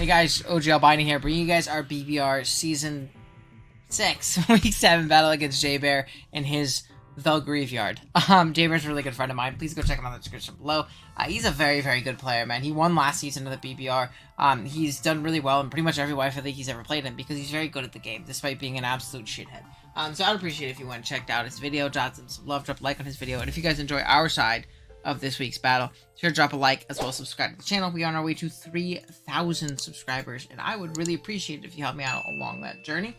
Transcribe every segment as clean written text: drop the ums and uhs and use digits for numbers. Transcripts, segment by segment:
Hey guys, OGalbina here, bringing you guys our BBR Season 6, Week 7 battle against J-Bear and his The Graveyard. J-Bear's a really good friend of mine. Please go check him out in the description below. He's a very, very good player, man. He won last season of the BBR. He's done really well in pretty much every wife I think he's ever played in because he's very good at the game, despite being an absolute shithead. So I'd appreciate it if you went and checked out his video, drop some love, drop a like on his video, and if you guys enjoy our side of this week's battle, sure to drop a like as well as subscribe to the channel. We are on our way to 3,000 subscribers, and I would really appreciate it if you help me out along that journey.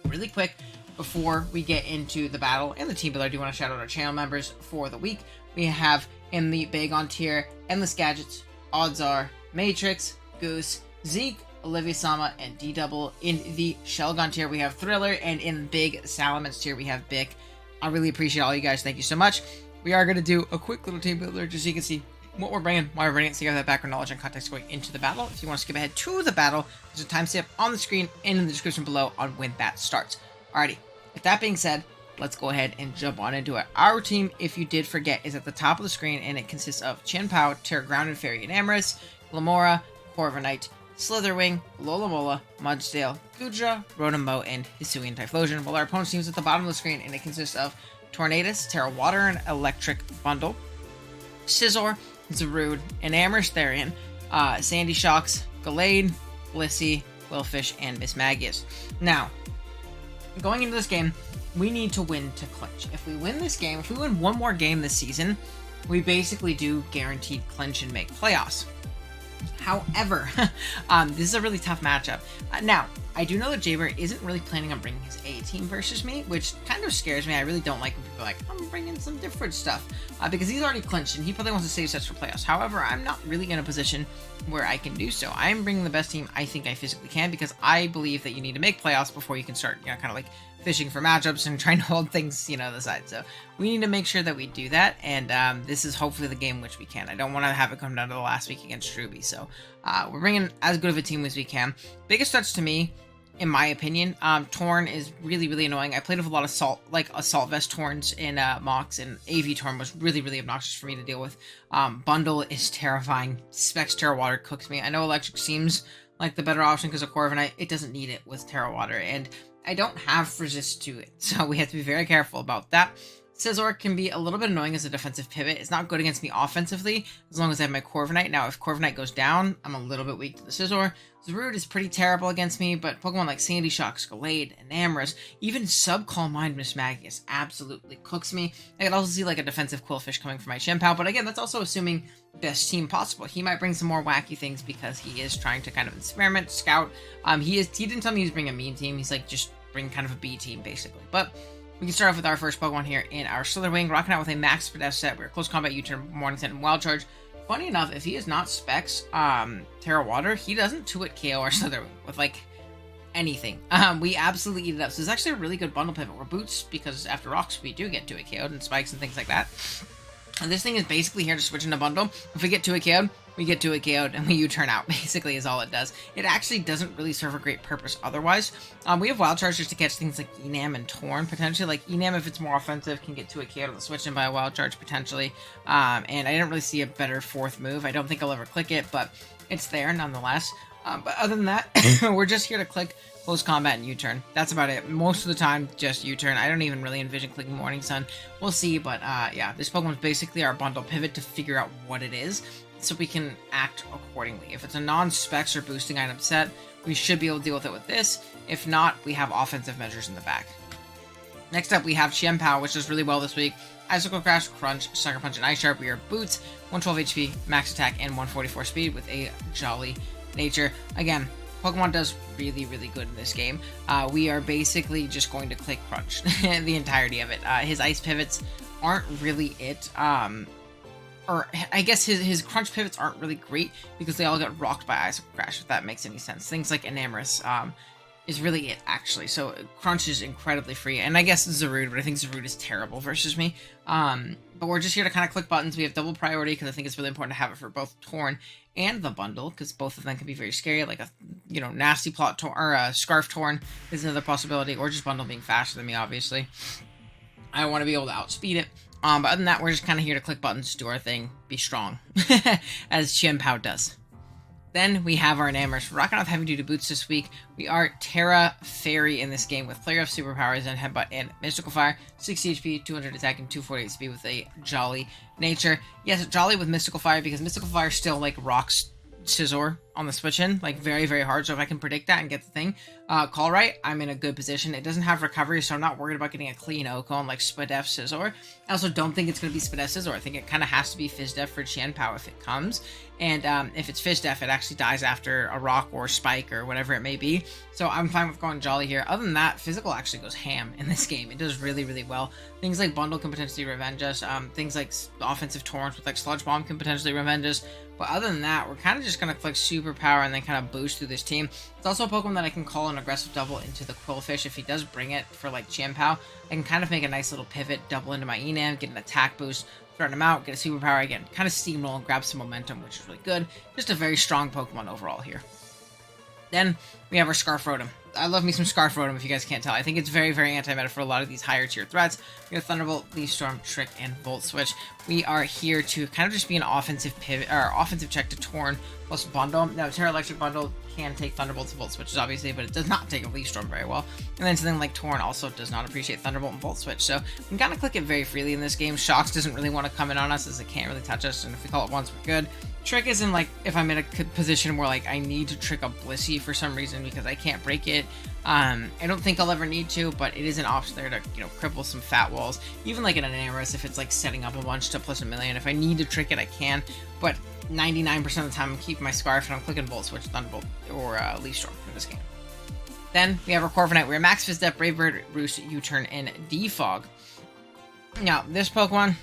Really quick, before we get into the battle and the team builder, I do want to shout out our channel members for the week. We have in the Bagon tier, Endless Gadgets, Odds Are, Matrix, Goose, Zeke, Olivia Sama, and D-Double. In the Shelgon tier, we have Thriller, and in Big Salamence tier, we have Bick. I really appreciate all you guys. Thank you so much. We are going to do a quick little team builder just so you can see what we're bringing, why we're bringing it, so you have that background knowledge and context going into the battle. If you want to skip ahead to the battle, there's a timestamp on the screen and in the description below on when that starts. Alrighty, with that being said, let's go ahead and jump on into it. Our team, if you did forget, is at the top of the screen, and it consists of Chien-Pao, Terra Ground and Fairy and Amorous, Glimmora, Corviknight, Slitherwing, Alola, Mudsdale, Goodra, Rotom-Mow, and Hisuian Typhlosion, while our opponent's team is at the bottom of the screen, and it consists of Tornadus, Terra Water and Electric Bundle, Scizor, Zarude, Enamorous Therian, Sandy Shocks, Gallade, Blissey, Willfish, and Miss Magius. Now, going into this game, we need to win to clinch. If we win this game, if we win one more game this season, we basically do guaranteed clinch and make playoffs. However, this is a really tough matchup. Now, I do know that J-Bear isn't really planning on bringing his A-team versus me, which kind of scares me. I really don't like when people are like, I'm bringing some different stuff, because he's already clinched and he probably wants to save sets for playoffs. However, I'm not really in a position where I can do so. I'm bringing the best team I think I physically can, because I believe that you need to make playoffs before you can start, kind of like fishing for matchups and trying to hold things, to the side. So we need to make sure that we do that, and this is hopefully the game which we can. I don't want to have it come down to the last week against Struby, so we're bringing as good of a team as we can. Biggest threats to me, in my opinion, Torn is really, really annoying. I played with a lot of Assault Vest Torns in Mox, and AV Torn was really, really obnoxious for me to deal with. Bundle is terrifying. Specs Terra Water cooks me. I know Electric seems like the better option because of Corviknight. It doesn't need it with Terra Water, and I don't have resist to it, so we have to be very careful about that. Scizor can be a little bit annoying as a defensive pivot. It's not good against me offensively, as long as I have my Corviknight. Now, if Corviknight goes down, I'm a little bit weak to the Scizor. Zarude is pretty terrible against me, but Pokemon like Sandy Shocks, Gallade, and Amorous, even Sub-Calm Mind Miss Magius absolutely cooks me. I could also see like a defensive Quillfish coming from my Chien-Pao, but again, that's also assuming best team possible. He might bring some more wacky things because he is trying to kind of experiment, scout. He didn't tell me he was bringing a mean team. He's like, just bring kind of a B team, basically. But we can start off with our first Pokemon here in our Slitherwing, rocking out with a Max Spread set. We're Close Combat, U-Turn, Morning Scent, and Wild Charge. Funny enough, if he is not Specs Terra Water, he doesn't 2-hit KO our Slitherwing with, like, anything. We absolutely eat it up. So it's actually a really good bundle pivot. We're Boots, because after Rocks, we do get 2-hit KO'd, and Spikes and things like that. And this thing is basically here to switch into Bundle. If we get 2-hit KO'd, we get 2-hit KO'd, and we U-turn out, basically, is all it does. It actually doesn't really serve a great purpose otherwise. We have Wild Charge just to catch things like Enam and Torn, potentially. Like, Enam, if it's more offensive, can get 2-hit KO'd on the switch in by a Wild Charge, potentially. And I didn't really see a better fourth move. I don't think I'll ever click it, but it's there, nonetheless. But other than that, we're just here to click Close Combat and U-Turn. That's about it. Most of the time, just U-Turn. I don't even really envision clicking Morning Sun. We'll see, but yeah, this Pokemon's basically our bundle pivot to figure out what it is, so we can act accordingly. If it's a non-specs or boosting item set, we should be able to deal with it with this. If not, we have offensive measures in the back. Next up, we have Chien-Pao, which does really well this week. Icicle Crash, Crunch, Sucker Punch, and Ice Sharp. We are Boots, 112 HP, max attack, and 144 speed with a Jolly Nature. Again, Pokemon does really, really good in this game. We are basically just going to click Crunch the entirety of it. His Ice Pivots aren't really it. Or I guess his Crunch Pivots aren't really great because they all get rocked by Icicle Crash, if that makes any sense. Things like Enamorous is really it, actually. So Crunch is incredibly free. And I guess Zarude, but I think Zarude is terrible versus me. But we're just here to kind of click buttons. We have double priority because I think it's really important to have it for both Torn and the bundle, because both of them can be very scary. Like a, Nasty Plot Torn, or a Scarf Torn is another possibility, or just Bundle being faster than me, obviously. I want to be able to outspeed it. But other than that, we're just kind of here to click buttons, do our thing, be strong, as Chien-Pao does. Then we have our Enamorous. We're rocking off heavy duty boots this week. We are Terra Fairy in this game with Flare of superpowers and Headbutt and Mystical Fire. 60 HP, 200 attack, and 248 speed with a Jolly nature. Yes, Jolly with Mystical Fire because Mystical Fire still like rocks Scizor on the switch in, like very, very hard. So if I can predict that and get the thing call right, I'm in a good position. It doesn't have recovery, so I'm not worried about getting a clean OHKO on like Spadef Scizor. I also don't think it's going to be Spadef Scizor. I think it kind of has to be Fizdef for Qianpao if it comes. And if it's Fizdef, it actually dies after a rock or spike or whatever it may be. So I'm fine with going Jolly here. Other than that, Physical actually goes ham in this game. It does really, really well. Things like Bundle can potentially revenge us. Things like Offensive Torrents with like Sludge Bomb can potentially revenge us. But other than that, we're kind of just going to click Superpower and then kind of boost through this team. It's also a Pokemon that I can call an aggressive double into the Quillfish if he does bring it for like Qianpao. I can kind of make a nice little pivot, double into my Enam, get an attack boost, threaten him out, get a superpower again, kind of steamroll and grab some momentum, which is really good. Just a very strong Pokemon overall here. Then we have our Scarf Rotom. I love me some Scarf Rotom if you guys can't tell. I think it's very, very anti-meta for a lot of these higher tier threats. We have Thunderbolt, Leaf Storm, Trick, and Volt Switch. We are here to kind of just be an offensive pivot, or offensive check to Torn plus Bundle. Now, Terra Electric Bundle can take Thunderbolt and Volt Switches, obviously, but it does not take a Leaf Storm very well. And then something like Torn also does not appreciate Thunderbolt and Volt Switch. So we can kind of click it very freely in this game. Shocks doesn't really want to come in on us as it can't really touch us, and if we call it once, we're good. Trick is in like if I'm in a position where like I need to trick a Blissey for some reason because I can't break it. I don't think I'll ever need to, but it is an option there to, you know, cripple some fat walls. Even like in an Enamorous, if it's like setting up a bunch to plus 1,000,000, if I need to trick it, I can. But 99% of the time, I'm keeping my Scarf and I'm clicking Volt Switch, Thunderbolt, or Leaf Storm in this game. Then we have our Corviknight. We're Max Fizdef, Brave Bird, Roost, U-Turn, and Defog. Now, this Pokemon,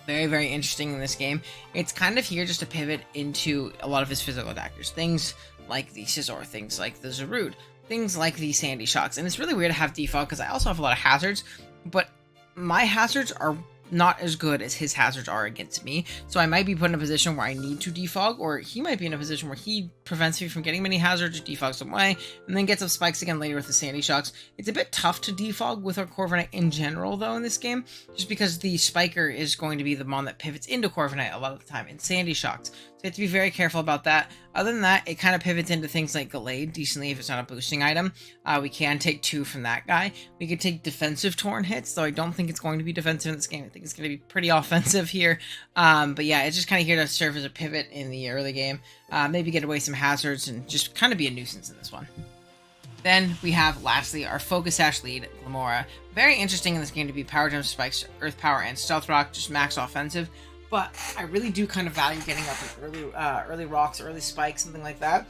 very, very interesting in this game. It's kind of here just to pivot into a lot of his physical attackers. Things like the Scizor, things like the Zarude, things like the Sandy Shocks. And it's really weird to have Defog because I also have a lot of hazards, but my hazards are not as good as his hazards are against me. So I might be put in a position where I need to defog, or he might be in a position where he prevents me from getting many hazards, defogs them away, and then gets up spikes again later with the Sandy Shocks. It's a bit tough to defog with our Corviknight in general, though, in this game, just because the Spiker is going to be the mon that pivots into Corviknight a lot of the time in Sandy Shocks. So you have to be very careful about that. Other than that, it kind of pivots into things like Gallade decently if it's not a boosting item. We can take 2 from that guy. We could take defensive Torn hits, though I don't think it's going to be defensive in this game. I think it's going to be pretty offensive here. But yeah, it's just kind of here to serve as a pivot in the early game. Maybe get away some hazards and just kind of be a nuisance in this one. Then we have, lastly, our Focus Sash lead, Glimmora. Very interesting in this game to be Power Gem, Spikes, Earth Power, and Stealth Rock, just max offensive. But I really do kind of value getting up in early rocks, early spikes, something like that.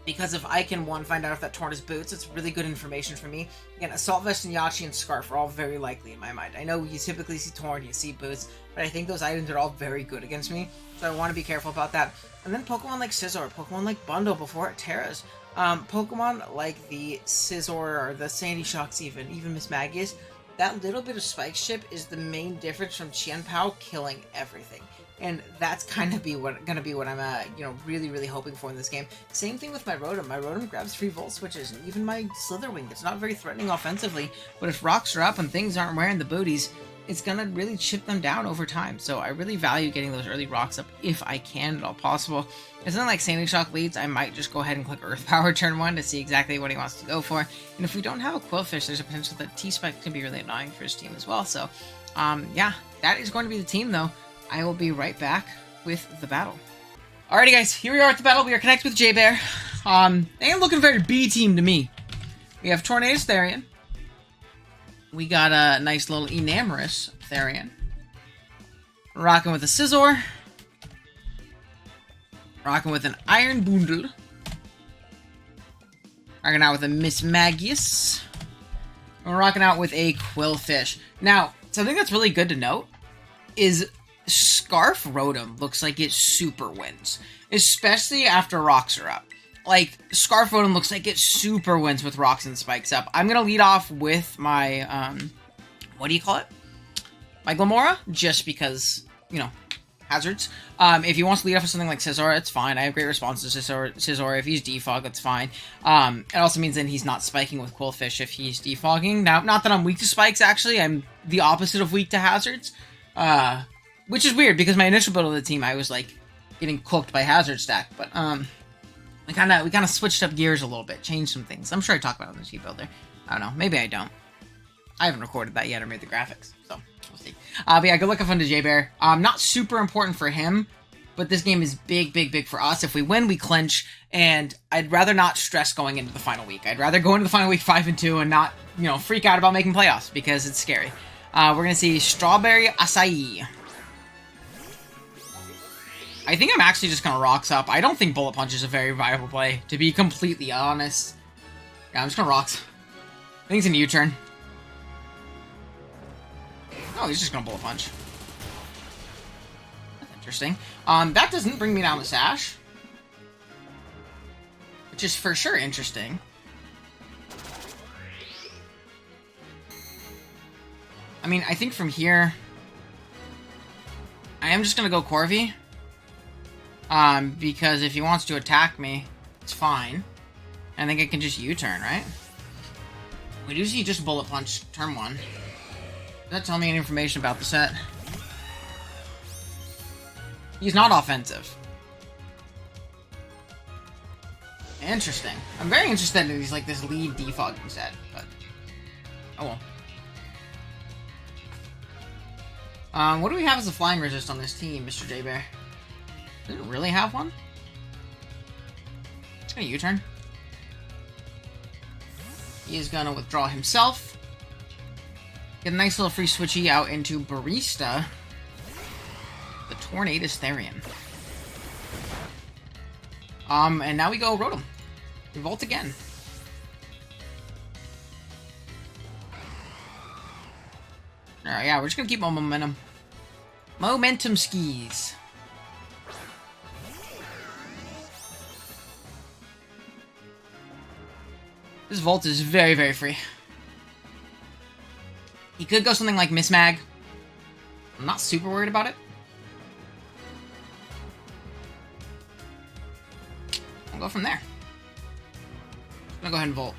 Because if I can, one, find out if that Torn is boots, it's really good information for me. Again, Assault Vest and Yachi and Scarf are all very likely in my mind. I know you typically see Torn, you see boots, but I think those items are all very good against me. So I want to be careful about that. And then Pokemon like Scizor, Pokemon like Bundle before it Terras. Pokemon like the Scizor or the Sandy Shocks even Miss Magius, that little bit of Spike Chip is the main difference from Qianpao killing everything. And that's kind of gonna be what I'm, really, really hoping for in this game. Same thing with my Rotom. My Rotom grabs 3 Volt Switches, and even my Slitherwing. It's not very threatening offensively, but if rocks are up and things aren't wearing the booties, it's gonna really chip them down over time. So I really value getting those early rocks up if I can at all possible. If something like Sandy Shock leads, I might just go ahead and click Earth Power turn 1 to see exactly what he wants to go for. And if we don't have a Quillfish, there's a potential that T-Spike can be really annoying for his team as well. So, yeah, that is going to be the team, though. I will be right back with the battle. Alrighty, guys, here we are at the battle. We are connected with J-Bear. They ain't looking very B-team to me. We have Tornadus Therian. We got a nice little Enamorous Therian. Rocking with a Scizor. Rocking with an Iron Bundle. Rocking out with a Miss Magius. And we're rocking out with a Quillfish. Now, something that's really good to note is Scarf Rotom looks like it super wins. Especially after rocks are up. Like, Scarf Rotom looks like it super wins with rocks and spikes up. I'm going to lead off with my, what do you call it? My Glimmora, just because, hazards. If he wants to lead off with something like Scizor, it's fine. I have great response to Scizor. If he's defog, that's fine. It also means that he's not spiking with Quillfish if he's defogging. Now, not that I'm weak to spikes, actually. I'm the opposite of weak to hazards. Which is weird, because my initial build of the team, I was like, getting cooked by Hazard Stack. But we kind of switched up gears a little bit, changed some things. I'm sure I talked about it in the Teambuilder. I don't know. Maybe I don't. I haven't recorded that yet or made the graphics, so we'll see. But yeah, good luck and fun to J-Bear. Not super important for him, but this game is big, big, big for us. If we win, we clinch, and I'd rather not stress going into the final week. I'd rather go into the final week 5-2 and not, you know, freak out about making playoffs because it's scary. We're going to see Strawberry Acai. I think I'm actually just going to Rocks up. I don't think Bullet Punch is a very viable play, to be completely honest. Yeah, I'm just going to Rocks. I think it's an U-turn. Oh, he's just going to Bullet Punch. Interesting. That doesn't bring me down the Sash. Which is for sure interesting. I mean, I think from here, I am just going to go Corvi. Because if he wants to attack me, it's fine. I think I can just U-turn, right? We do see just Bullet Punch turn 1. Does that tell me any information about the set? He's not offensive. Interesting. I'm very interested in these, like, this lead defogging set, but... oh well. What do we have as a flying resist on this team, Mr. J-Bear? Didn't really have one? It's gonna U-turn. He is gonna withdraw himself. Get a nice little free switchy out into Barista. The Tornadus Therian. And now we go Rotom. Revolt again. Alright, yeah, we're just gonna keep on momentum. Momentum skis. This Volt is very, very free. He could go something like Mismag. I'm not super worried about it. We'll go from there. I'm gonna go ahead and Volt.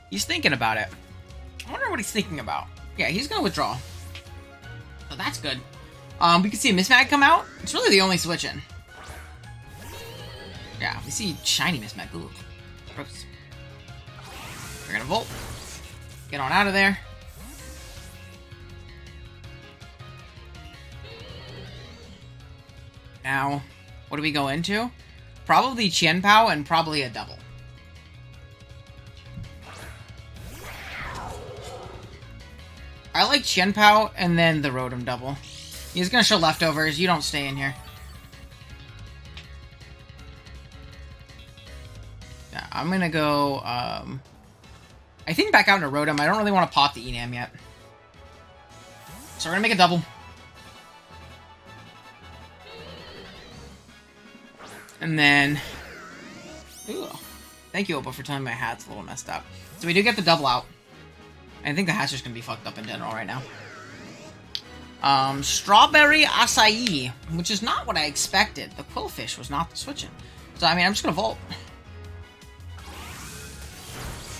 He's thinking about it. I wonder what he's thinking about. Yeah, he's gonna withdraw. So that's good. We can see a Mismag come out. It's really the only switch in. Yeah, we see shiny Mismag. Ooh, gross. We're gonna Volt. Get on out of there. Now, what do we go into? Probably Qianpao and probably a double. I like Qianpao and then the Rotom double. He's gonna show leftovers. You don't stay in here. Yeah, I'm gonna go, I think back out into Rotom. I don't really want to pop the Enam yet. So we're gonna make a double. And then... ooh. Thank you, Oppo, for telling me my hat's a little messed up. So we do get the double out. I think the hat's just gonna be fucked up in general right now. Strawberry Acai, which is not what I expected. The Quillfish was not the switching. So, I mean, I'm just gonna Volt.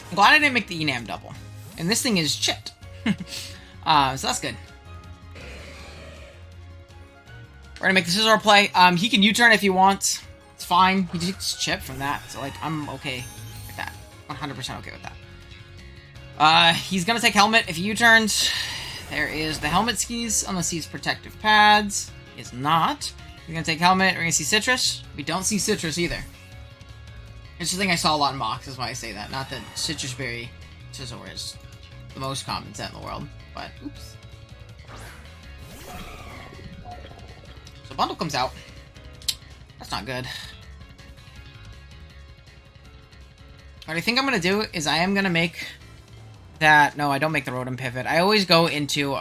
I'm glad I didn't make the Enam double. And this thing is chipped. So that's good. We're gonna make the Scizor play. He can U-turn if he wants. It's fine. He just gets chipped from that. So, like, I'm okay with that. 100% okay with that. He's gonna take Helmet if he U-turns. There is the Helmet skis, unless he's Protective Pads. Is not. We're gonna take Helmet. We're gonna see Citrus. We don't see Citrus either. It's the thing I saw a lot in mocks, is why I say that. Not that Citrus Berry Scizor is the most common set in the world, but oops. So Bundle comes out. That's not good. What I think I'm gonna do is I am gonna make that... no, I don't make the Rotom pivot. I always go into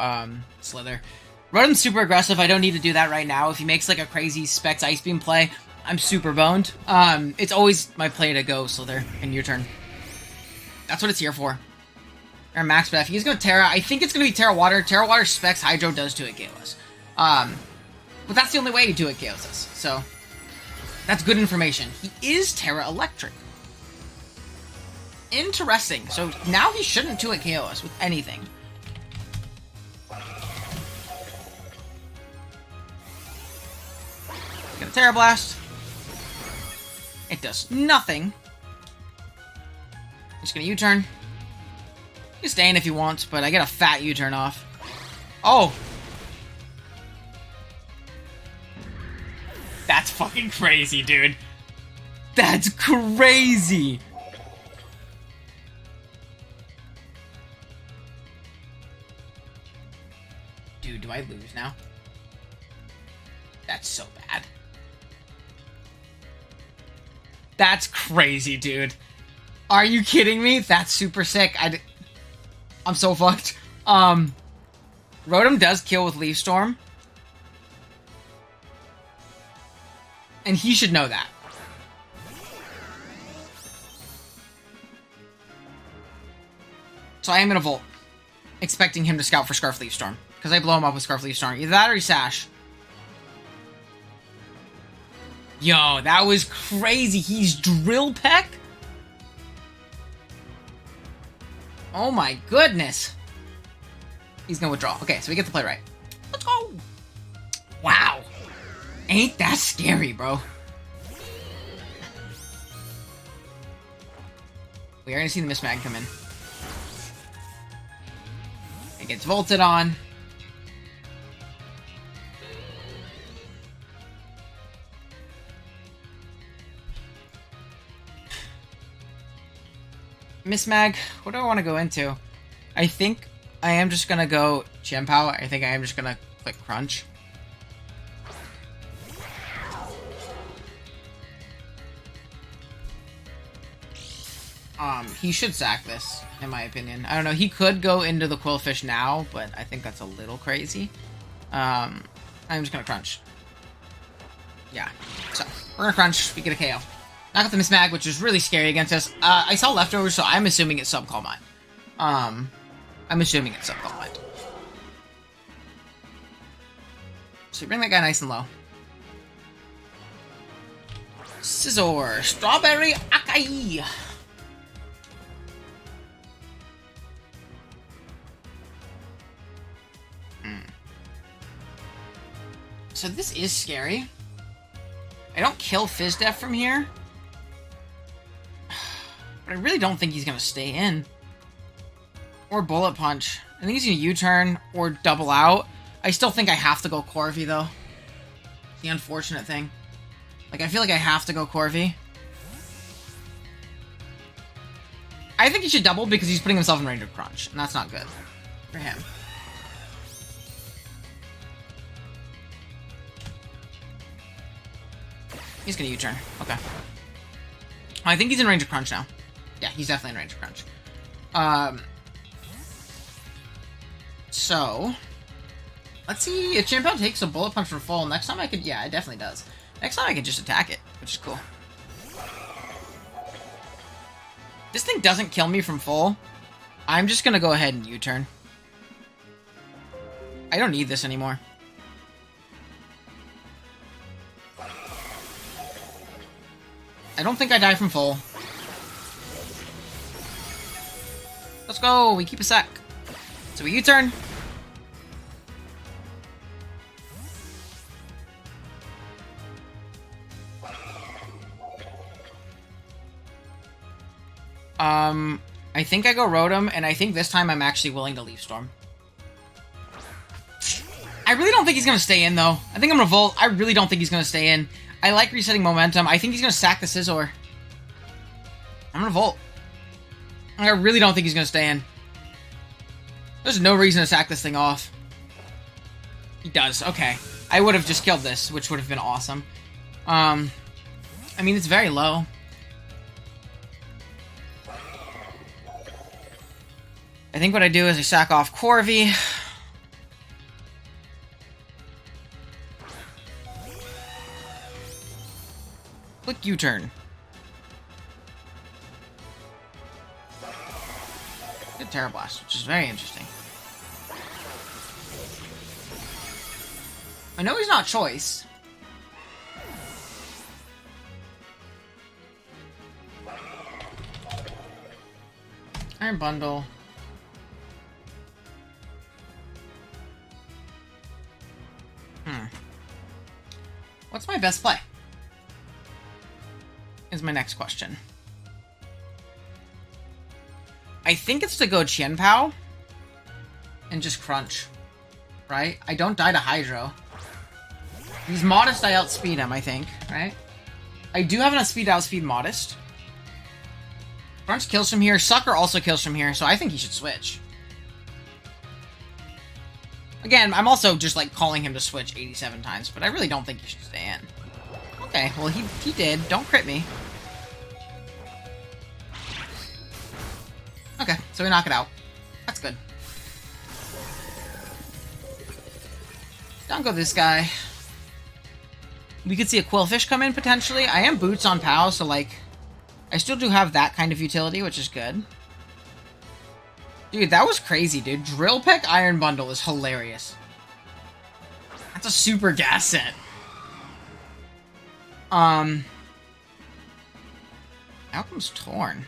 Slither. Rotom's super aggressive. I don't need to do that right now. If he makes like a crazy Specs Ice Beam play, I'm super boned. It's always my play to go Slither and U-turn. That's what it's here for. Or Max Beth. He's going to Terra. I think it's going to be Terra Water. Terra Water Specs Hydro does 2-hit KOs. But that's the only way you 2-hit KOs us. So, that's good information. He is Terra Electric. Interesting. So, now he shouldn't 2-hit KO us with anything. Get a Terra Blast. It does nothing. Just gonna U-turn. You can stay in if you want, but I get a fat U-turn off. Oh! That's fucking crazy, dude. That's crazy! Dude, do I lose now? That's so bad. That's crazy, dude. Are you kidding me? That's super sick. I'm so fucked. Rotom does kill with Leaf Storm. And he should know that. So I am gonna Volt, expecting him to scout for Scarf Leaf Storm. Because I blow him up with Scarf Leaf Storm. Either that or he Sash. Yo, that was crazy. He's Drill Peck? Oh my goodness. He's gonna withdraw. Okay, so we get the play right. Let's go. Wow. Ain't that scary, bro. We are gonna see the Mismag come in. It gets volted on. Mismag, what do I want to go into? I think I am just gonna go Chien-Pao. I think I am just gonna click Crunch. He should sack this, in my opinion. I don't know, he could go into the Quillfish now, but I think that's a little crazy. I'm just gonna Crunch. Yeah, so, we're gonna Crunch, we get a KO. Knock out the Mismag, which is really scary against us. I saw Leftovers, so I'm assuming it's Sub-Calm Mind. I'm assuming it's Sub-Calm Mind. So we bring that guy nice and low. Scizor, Strawberry Acai. So this is scary. I don't kill Fizdef from here. But I really don't think he's gonna stay in. Or Bullet Punch. I think he's gonna U-turn or double out. I still think I have to go Corvi, though. The unfortunate thing. Like, I feel like I have to go Corvi. I think he should double because he's putting himself in range of Crunch. And that's not good for him. He's gonna U-turn. Okay. I think he's in range of Crunch now. Yeah, he's definitely in range of Crunch. So, let's see if Chien-Pao takes a Bullet Punch for full. Next time I could, yeah, it definitely does. Next time I could just attack it, which is cool. This thing doesn't kill me from full. I'm just gonna go ahead and U-turn. I don't need this anymore. I don't think I die from full. Let's go, we keep a sec. So we U-turn. I think I go Rotom, and I think this time I'm actually willing to Leaf Storm. I really don't think he's gonna stay in, though. I think I'm gonna Volt. I really don't think he's gonna stay in. I like resetting momentum. I think he's gonna sack the Scizor. I'm gonna Volt. I really don't think he's gonna stay in. There's no reason to sack this thing off. He does. Okay. I would have just killed this, which would have been awesome. I mean, it's very low. I think what I do is I sack off Corvi. Click U-turn. Good Terra Blast, which is very interesting. I know he's not choice. Iron Bundle. What's my best play? Is my next question. I think it's to go Qianpao and just crunch, right? I don't die to Hydro. He's Modest, I outspeed him, I think, right? I do have enough speed to outspeed Modest. Crunch kills from here. Sucker also kills from here, so I think he should switch. Again, I'm also just, like, calling him to switch 87 times, but I really don't think he should stay in. Okay, well, he did. Don't crit me. Okay, so we knock it out. That's good. Down go this guy. We could see a Quillfish come in, potentially. I am Boots on POW, so, like, I still do have that kind of utility, which is good. Dude, that was crazy, dude. Drill Peck Iron Bundle is hilarious. That's a super gas set. Outcome's Torn.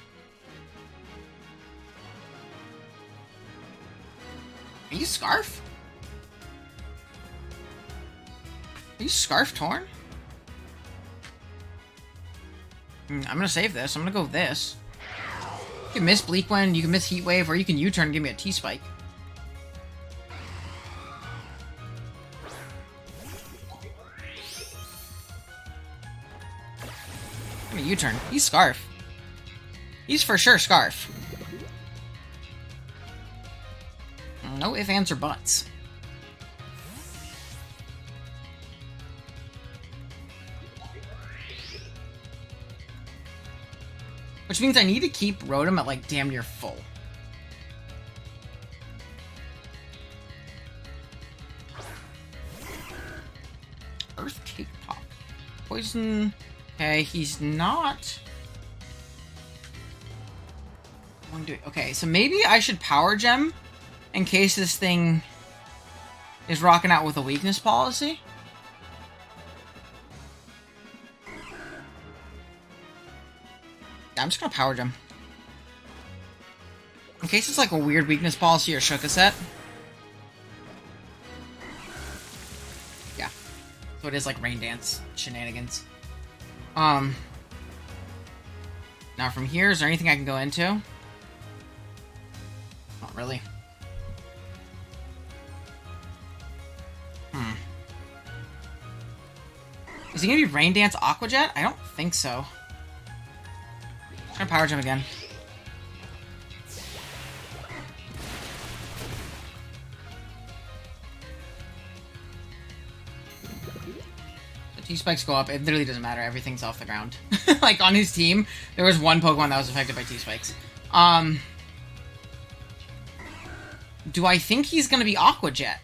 Are you Scarf? Are you Scarf Torn? I'm gonna save this. I'm gonna go with this. You can miss Bleak Wind, you can miss Heat Wave, or you can U-turn and give me a T-Spike. Give me a U-turn. He's Scarf. He's for sure Scarf. No ifs, ands, or buts. Which means I need to keep Rotom at, like, damn near full. Earth Cake Pop. Poison. Okay, he's not. Okay, so maybe I should Power Gem in case this thing is rocking out with a weakness policy. I'm just gonna Power Gem. In case it's like a weird weakness policy or Shuka set. Yeah. So it is like Rain Dance shenanigans. Now from here, is there anything I can go into? Not really. Is he gonna be Rain Dance Aqua Jet? I don't think so. I'm gonna Power Gem again. The T-Spikes go up, it literally doesn't matter, everything's off the ground. Like, on his team, there was one Pokemon that was affected by T-Spikes. Do I think he's gonna be Aqua Jet?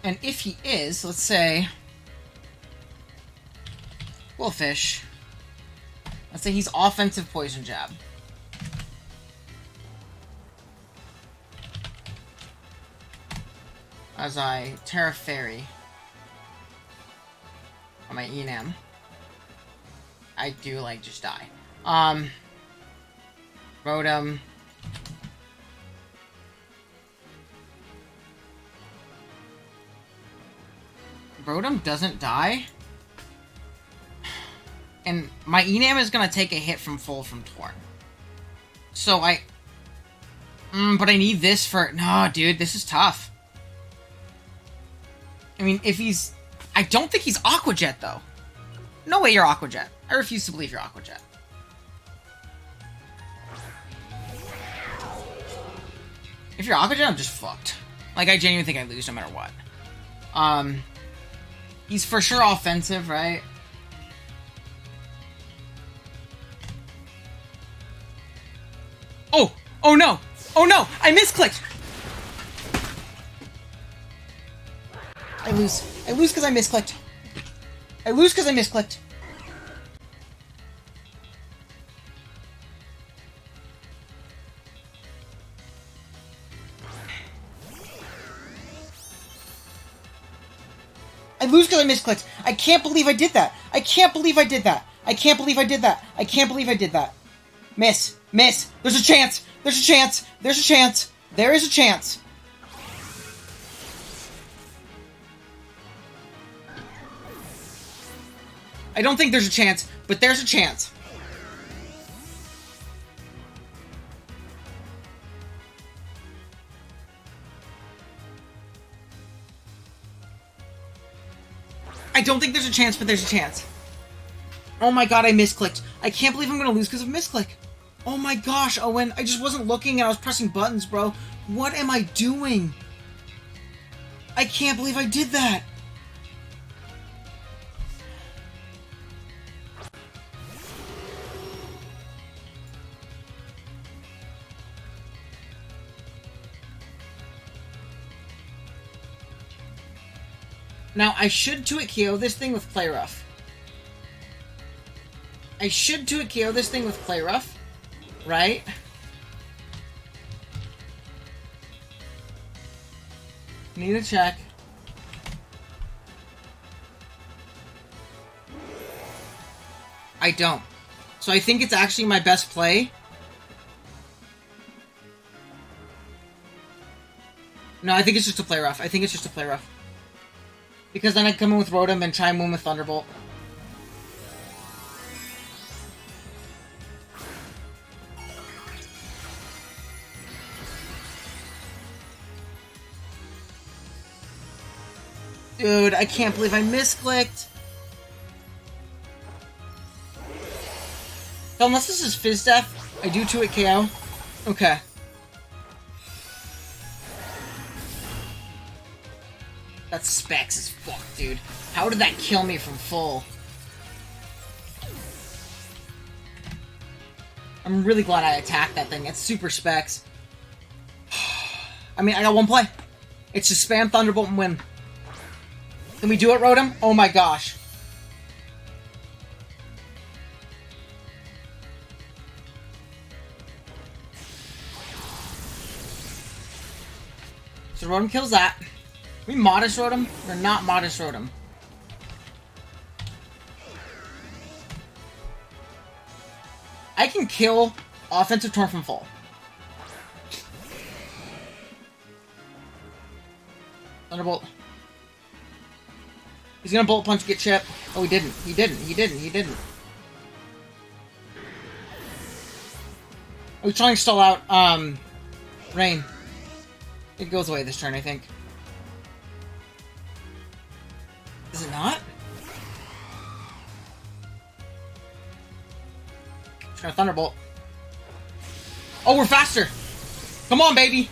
And if he is, let's say... Quillfish. Let's say he's offensive Poison Jab. As I Terra Fairy on my Enam. I do, like, just die. Rotom. Rotom doesn't die. And my Enam is gonna take a hit from full from Torn. So but I need this for... No, dude, this is tough. I mean, if he's... I don't think he's Aqua Jet, though. No way you're Aqua Jet. I refuse to believe you're Aqua Jet. If you're Aqua Jet, I'm just fucked. Like, I genuinely think I lose no matter what. He's for sure offensive, right? Oh! Oh no! Oh no! I misclicked! I lose. I lose because I misclicked. I lose because I misclicked. I lose because I misclicked. I can't believe I did that. I can't believe I did that. I can't believe I did that. I can't believe I did that. Miss. Miss. There's a chance. There's a chance. There's a chance. There is a chance. I don't think there's a chance, but there's a chance. I don't think there's a chance, but there's a chance. Oh my god, I misclicked. I can't believe I'm gonna lose because of misclick. Oh my gosh, Owen, I just wasn't looking and I was pressing buttons, bro. What am I doing? I can't believe I did that. Now, I should 2-hit KO this thing with Play Rough. I should 2-hit KO this thing with Play Rough, right? Need to check. I don't. So I think it's actually my best play. No, I think it's just a Play Rough. I think it's just a Play Rough. Because then I come in with Rotom and try and win with Thunderbolt. Dude, I can't believe I misclicked. So unless this is Fizz Death, I do 2-hit KO. Okay. That's specs as fuck, dude. How did that kill me from full? I'm really glad I attacked that thing. It's super specs. I mean, I got one play. It's just spam Thunderbolt and win. Can we do it, Rotom? Oh my gosh. So Rotom kills that. We modest Rotom or not modest Rotom? I can kill offensive turn from full. Thunderbolt. He's gonna Bullet Punch, get chip. Oh, he didn't. He didn't. He didn't. He didn't. Oh, he's trying to stall out, Rain. It goes away this turn, I think. Is it not? Just gonna Thunderbolt. Oh, we're faster! Come on, baby!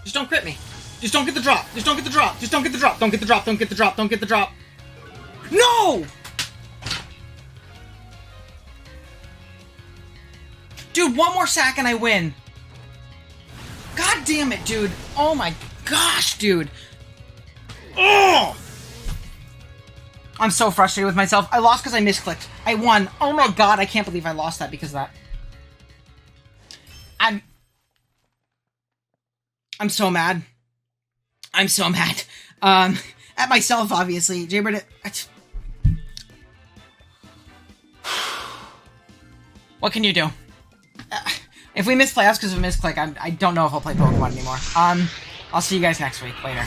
Just don't crit me. Just don't get the drop. Just don't get the drop. Just don't get the drop. Don't get the drop. Don't get the drop. Don't get the drop. No! Dude, one more sack and I win. God damn it, dude. Oh my gosh, dude. Oh! I'm so frustrated with myself. I lost because I misclicked. I won. Oh my god, I can't believe I lost that because of that. I'm so mad. I'm so mad. At myself, obviously. Jaybird... What can you do? If we miss playoffs because of a misclick, I don't know if I'll play Pokemon anymore. I'll see you guys next week. Later.